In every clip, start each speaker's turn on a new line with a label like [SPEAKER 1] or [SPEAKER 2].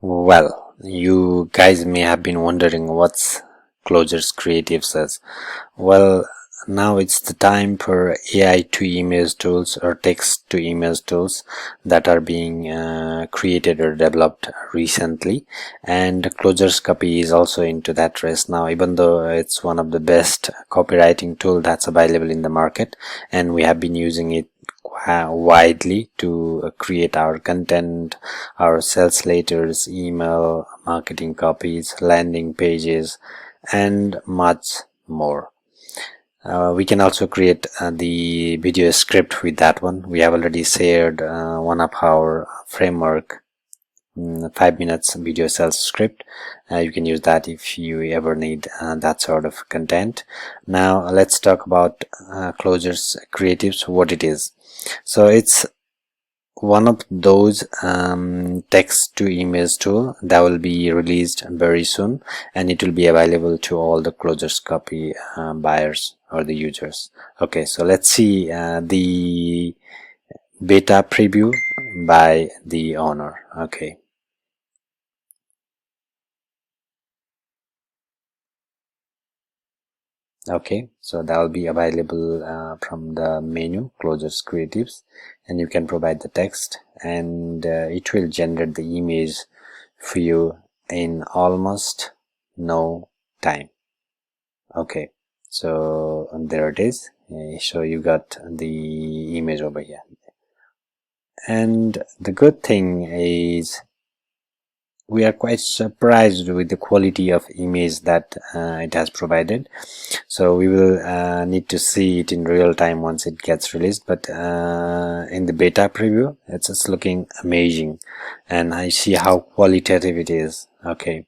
[SPEAKER 1] Well, you guys may have been wondering what's ClosersCreatives is. Well, now it's the time for AI to image tools or text to image tools that are being created or developed recently, and ClosersCopy is also into that race now, even though it's one of the best copywriting tool that's available in the market, and we have been using it widely to create our content, our sales letters, email marketing copies, landing pages, and much more. We can also create the video script with that one. We have already shared one of our framework 5 minutes video sales script. You can use that if you ever need that sort of content. Now let's talk about ClosersCreatives, what it is. So it's one of those text to image tool that will be released very soon, and it will be available to all the ClosersCopy buyers or the users. Okay, so let's see the beta preview by the owner. Okay, so that will be available from the menu ClosersCreatives, and you can provide the text, and it will generate the image for you in almost no time. Okay, so there it is. So you got the image over here, and the good thing is we are quite surprised with the quality of image that it has provided. So we will need to see it in real time once it gets released, but in the beta preview it's just looking amazing, and I see how qualitative it is. Okay,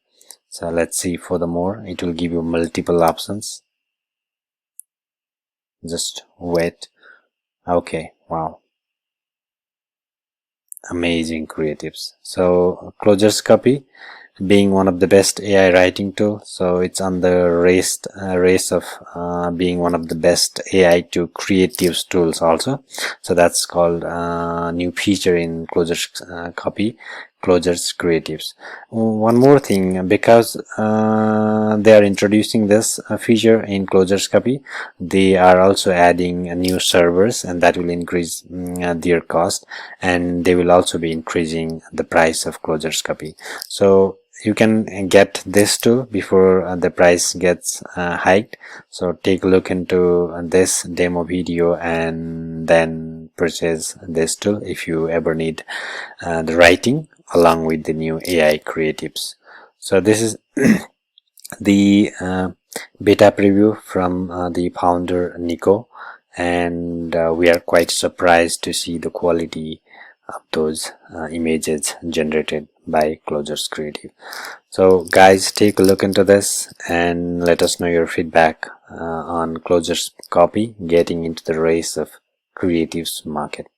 [SPEAKER 1] so let's see. Furthermore, it will give you multiple options. Just wait. Okay, wow, amazing creatives. So ClosersCopy, being one of the best AI writing tool, so it's on the race of being one of the best AI to creatives tools also. So that's called new feature in ClosersCopy ClosersCreatives. One more thing, because they are introducing this feature in ClosersCopy, they are also adding new servers, and that will increase their cost, and they will also be increasing the price of ClosersCopy. So you can get this tool before the price gets hiked. So take a look into this demo video and then purchase this tool if you ever need the writing along with the new AI creatives. So this is the beta preview from the founder Nico, and we are quite surprised to see the quality of those images generated by ClosersCreative. So guys, take a look into this and let us know your feedback on ClosersCopy getting into the race of creatives market.